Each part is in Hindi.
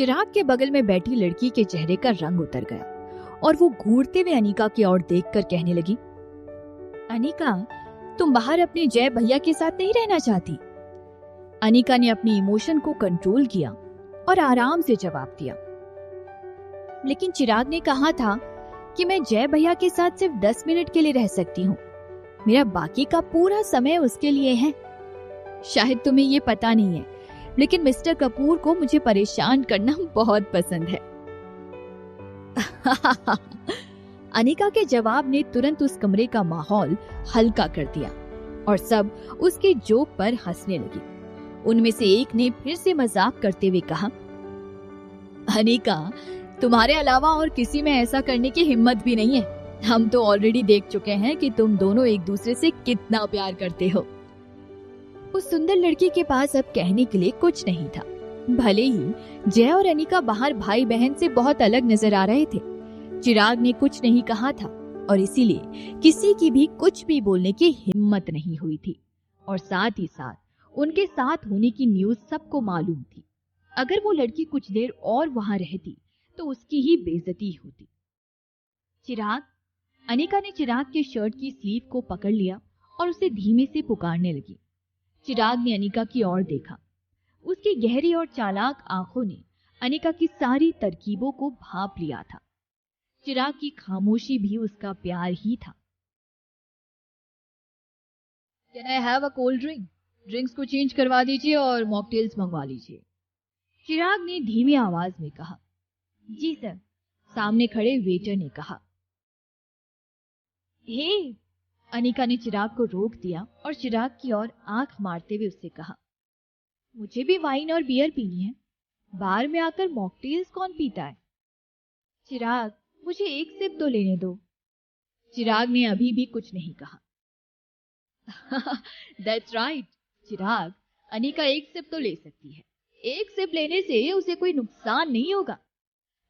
चिराग के बगल में बैठी लड़की के चेहरे का रंग उतर गया और वो घूरते हुए अनिका की ओर देखकर कहने लगी, अनिका, तुम बाहर अपने जय भैया के साथ नहीं रहना चाहती? अनिका ने अपनी इमोशन को कंट्रोल किया और आराम से जवाब दिया, लेकिन चिराग ने कहा था कि मैं जय भैया के साथ सिर्फ 10 मिनट के लिए रह सकती हूँ। मेरा बाकी का पूरा समय उसके लिए है। शायद तुम्हें ये पता नहीं है, लेकिन मिस्टर कपूर को मुझे परेशान करना बहुत पसंद है। अनिका के जवाब ने तुरंत उस कमरे का माहौल हल्का कर दिया और सब उसके जोक पर हंसने लगी। उनमें से एक ने फिर से मजाक करते हुए कहा, अनिका, तुम्हारे अलावा और किसी में ऐसा करने की हिम्मत भी नहीं है। हम तो ऑलरेडी देख चुके हैं कि तुम दोनों एक दूसरे से कितना प्यार करते हो। उस सुंदर लड़की के पास अब कहने के लिए कुछ नहीं था। भले ही जय और अनिका बाहर भाई बहन से बहुत अलग नजर आ रहे थे, चिराग ने कुछ नहीं कहा था और इसीलिए किसी की भी कुछ भी बोलने की हिम्मत नहीं हुई थी। और साथ ही साथ उनके साथ होने की न्यूज सबको मालूम थी। अगर वो लड़की कुछ देर और वहां रहती तो उसकी ही बेइज्जती होती। चिराग, अनिका ने चिराग के शर्ट की स्लीव को पकड़ लिया और उसे धीमे से पुकारने लगी। चिराग ने अनिका की ओर देखा। उसकी गहरी और चालाक आंखों ने अनिका की सारी तरकीबों को भांप लिया था। चिराग की खामोशी भी उसका प्यार ही था। Can I have a cold drink? Drinks को चेंज करवा दीजिए और मॉकटेल्स मंगवा लीजिए, चिराग ने धीमी आवाज में कहा। जी सर, सामने खड़े वेटर ने कहा। हे, अनिका ने चिराग को रोक दिया और चिराग की ओर आंख मारते हुए उससे कहा, मुझे भी वाइन और बियर पीनी है। बार में आकर मॉकटेल्स कौन पीता है? चिराग, मुझे एक सिप तो लेने दो। चिराग ने अभी भी कुछ नहीं कहा। That's right, चिराग, अनिका एक सिप तो ले सकती है। एक सिप लेने से उसे कोई नुकसान नहीं होगा,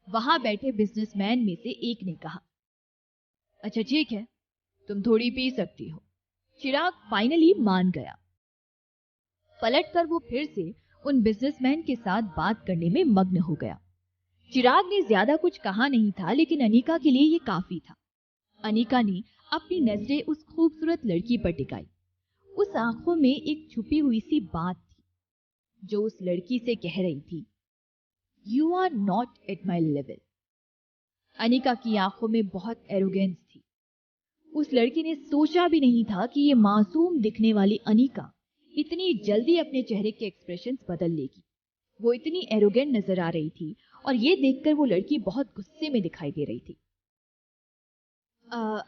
वहां बैठे बिजनेसमैन में से एक ने कहा। अच्छा ठीक है, तुम थोड़ी पी सकती हो। चिराग फाइनली मान गया। पलटकर वो फिर से उन बिजनेसमैन के साथ बात करने में मग्न हो गया। चिराग ने ज्यादा कुछ कहा नहीं था, लेकिन अनिका के लिए ये काफी था। अनिका ने अपनी नजरें उस खूबसूरत लड़की पर टिकाई। उस आंखों में एक छुपी हुई सी बात थी जो उस लड़की से कह रही थी, you are not at my level. Anika की आंखों में बहुत एरोगेंस थी। उस लड़की ने सोचा भी नहीं था कि ये मासूम दिखने वाली अनिका इतनी जल्दी अपने चेहरे के एक्सप्रेशंस बदल लेगी। वो इतनी एरोगेंट नजर आ रही थी और ये देखकर वो लड़की बहुत गुस्से में दिखाई दे रही थी।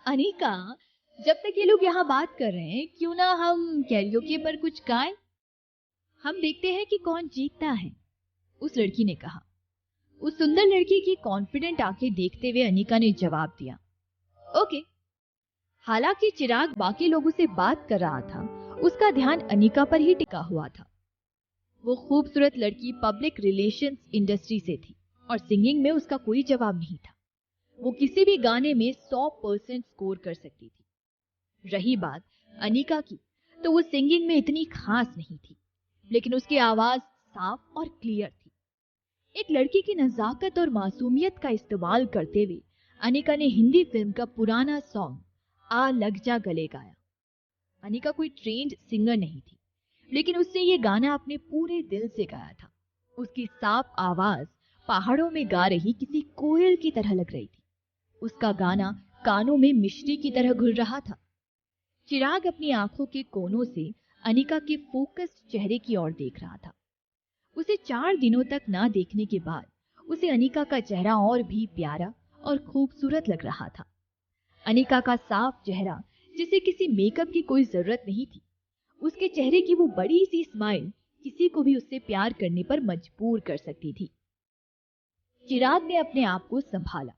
अनिका, जब तक ये लोग यहाँ बात कर रहे हैं, क्यों ना हम कैरियोके पर कुछ गाएं? हम देखते हैं कि कौन जीतता है, उस लड़की ने कहा। उस सुंदर लड़की की कॉन्फिडेंट आंखें देखते हुए अनिका ने जवाब दिया, ओके। हालांकि चिराग बाकी लोगों से बात कर रहा था, उसका ध्यान अनिका पर ही टिका हुआ था। वो खूबसूरत लड़की पब्लिक रिलेशंस इंडस्ट्री से थी और सिंगिंग में उसका कोई जवाब नहीं था। वो किसी भी गाने में 100% स्कोर कर सकती थी। रही बात अनिका की, तो वो सिंगिंग में इतनी खास नहीं थी, लेकिन उसकी आवाज साफ और क्लियर थी। एक लड़की की नजाकत और मासूमियत का इस्तेमाल करते हुए अनिका ने हिंदी फिल्म का पुराना सॉन्ग आ लग जा गले गाया। अनिका कोई ट्रेन्ड सिंगर नहीं थी, लेकिन उसने ये गाना अपने पूरे दिल से गाया था। उसकी साफ आवाज पहाड़ों में गा रही किसी कोयल की तरह लग रही थी। उसका गाना कानों में मिश्री की तरह घुल रहा था। चिराग अपनी आंखों के कोनों से अनिका के फोकस्ड चेहरे की ओर देख रहा था। उसे 4 दिनों तक ना देखने के बाद उसे अनिका का चेहरा और भी प्यारा और खूबसूरत लग रहा था। अनिका का साफ चेहरा, जिसे किसी मेकअप की कोई जरूरत नहीं थी। उसके चेहरे की वो बड़ी सी स्माइल किसी को भी उससे प्यार करने पर मजबूर कर सकती थी। चिराग ने अपने आप को संभाला।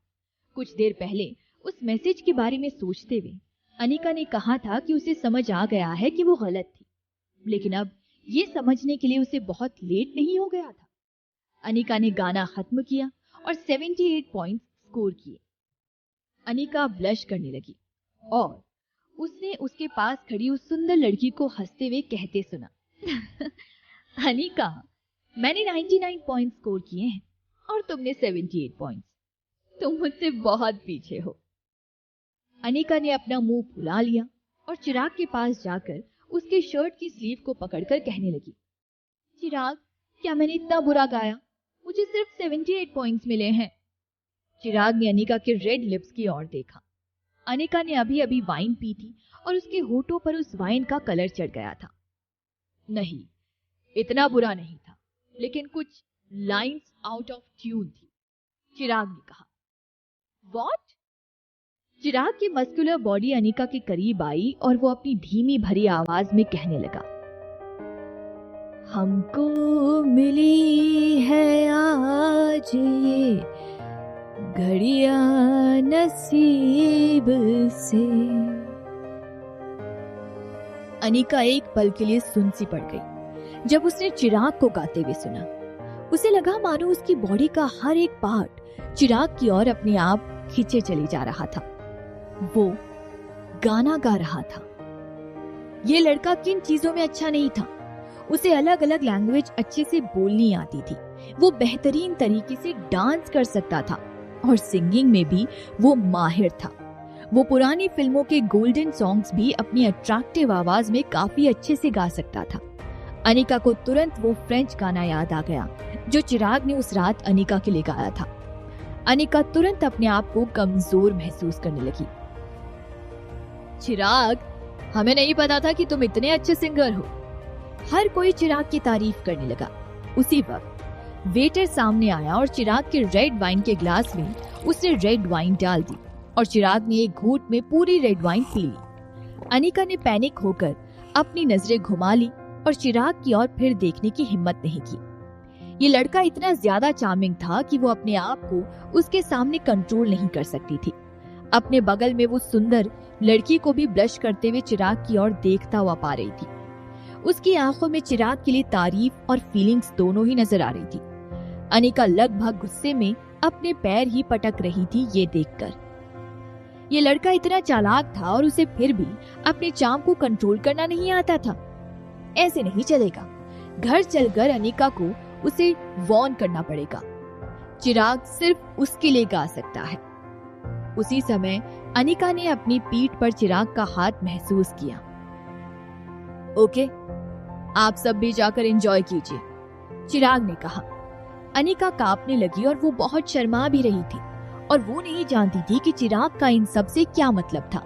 कुछ देर पहले उस मैसेज के बारे में सोचते हुए अनिका ने कहा था कि उसे समझ आ गया है कि वो गलत थी, लेकिन अब ये समझने के लिए उसे बहुत लेट नहीं हो गया था। अनिका ने गाना खत्म किया और 78 पॉइंट्स स्कोर किए। अनिका ब्लश करने लगी और उसने उसके पास खड़ी उस सुंदर लड़की को हंसते हुए कहते सुना, अनिका, मैंने 99 पॉइंट स्कोर किए हैं और तुमने 78 पॉइंट्स। तुम मुझसे बहुत पीछे हो। अनिका ने अपना मुंह फुला लिया और चिराग के पास जाकर उसके शर्ट की स्लीव को पकड़कर कहने लगी, चिराग, क्या मैंने इतना बुरा गाया? मुझे सिर्फ 78 पॉइंट्स मिले हैं। चिराग ने अनिका के रेड लिप्स की ओर देखा। अनिका ने अभी अभी वाइन पी थी और उसके होठों पर उस वाइन का कलर चढ़ गया था। नहीं, इतना बुरा नहीं था, लेकिन कुछ लाइंस आउट ऑफ ट्यून थी। चिराग ने कहा, व्हाट? चिराग की मस्कुलर बॉडी अनिका के करीब आई और वो अपनी धीमी भरी आवाज में कहने लगा, हमको मिली है आज ये घड़ियां नसीब से। अनिका एक पल के लिए सुन सी पड़ गई जब उसने चिराग को गाते हुए सुना। उसे लगा मानो उसकी बॉडी का हर एक पार्ट चिराग की ओर अपने आप खींचे चले जा रहा था। वो गाना गा रहा था। ये लड़का किन चीजों में अच्छा नहीं था? उसे अलग अलग लैंग्वेज अच्छे से बोलनी आती थी, वो बेहतरीन तरीके से डांस कर सकता था और सिंगिंग में भी वो माहिर था। वो पुरानी फिल्मों के गोल्डन सॉन्ग्स भी अपनी अट्रैक्टिव आवाज में काफी अच्छे से गा सकता था। अनिका को तुरंत वो फ्रेंच गाना याद आ गया जो चिराग ने उस रात अनिका के लिए गाया था। अनिका तुरंत अपने आप को कमजोर महसूस करने लगी। चिराग, हमें नहीं पता था कि तुम इतने अच्छे सिंगर हो। हर कोई चिराग की तारीफ करने लगा। उसी वक्त वेटर सामने आया और चिराग के रेड वाइन के ग्लास में उसने रेड वाइन डाल दी और चिराग ने एक घूंट में पूरी रेड वाइन पी ली। अनिका ने पैनिक होकर अपनी नजरें घुमा ली और चिराग की ओर फिर देखने की हिम्मत नहीं की। ये लड़का इतना ज्यादा चार्मिंग था कि वो अपने आप को उसके सामने कंट्रोल नहीं कर सकती थी। अपने बगल में वो सुंदर लड़की को भी ब्लश करते हुए चिराग की ओर देखता हुआ पा रही थी। उसकी आंखों में चिराग के लिए तारीफ और फीलिंग्स दोनों ही नजर आ रही थी। अनिका लगभग गुस्से में अपने पैर ही पटक रही थी ये देखकर। ये लड़का इतना चालाक था और उसे फिर भी अपने चार्म को कंट्रोल करना नहीं आता था। ऐसे नहीं चलेगा। घर चलकर अनिका को उसे वॉर्न करना पड़ेगा। चिराग सिर्फ उसके लिए गा सकता है। उसी समय अनिका ने अपनी पीठ पर चिराग का हाथ महसूस किया। ओके, आप सब भी जाकर एंजॉय कीजिए, चिराग ने कहा। अनिका कांपने लगी और वो बहुत शर्मा भी रही थी और वो नहीं जानती थी कि चिराग का इन सब से क्या मतलब था।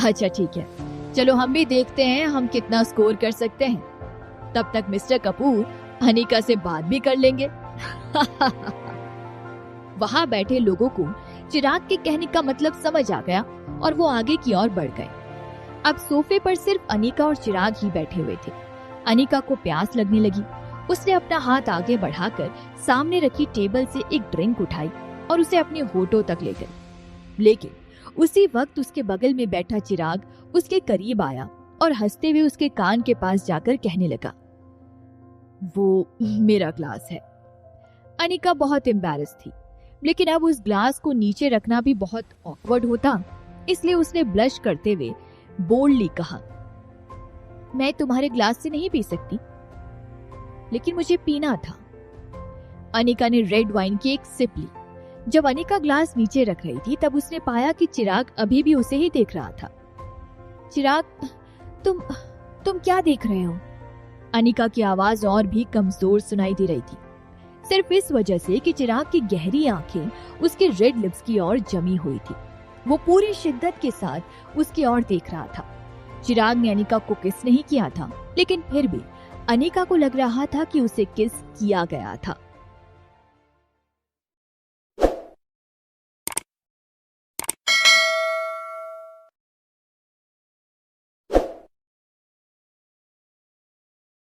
अच्छा ठीक है, चलो हम भी देखते हैं हम कितना स्कोर कर सकते हैं। तब तक मिस्टर कपूर अनिका से बात भी कर लेंगे। वहां बैठे लोगों को चिराग के कहने का मतलब समझ आ गया और वो आगे की ओर बढ़ गए। अब सोफे पर सिर्फ अनिका और चिराग ही बैठे हुए थे। अनिका को प्यास लगने लगी। उसने अपना हाथ आगे बढ़ाकर सामने रखी टेबल से एक ड्रिंक उठाई और उसे अपने होठों तक ले गई। लेकिन उसी वक्त उसके बगल में बैठा चिराग उसके करीब आया और हंसते हुए उसके कान के पास जाकर कहने लगा, वो मेरा ग्लास है। अनिका बहुत एम्बैरेस थी, लेकिन अब उस ग्लास को नीचे रखना भी बहुत ऑकवर्ड होता, इसलिए उसने ब्लश करते हुए बोल्डली कहा, मैं तुम्हारे ग्लास से नहीं पी सकती, लेकिन मुझे पीना था। अनिका ने रेड वाइन की एक सिप ली। जब अनिका ग्लास नीचे रख रही थी तब उसने पाया कि चिराग अभी भी उसे ही देख रहा था। चिराग, तुम क्या देख रहे हो? अनिका की आवाज और भी कमजोर सुनाई दे रही थी, सिर्फ इस वजह से कि चिराग की गहरी आंखें उसके रेड लिप्स की ओर जमी हुई थी। वो पूरी शिद्दत के साथ उसकी ओर देख रहा था। चिराग ने अनिका को किस नहीं किया था, लेकिन फिर भी अनिका को लग रहा था कि उसे किस किया गया था।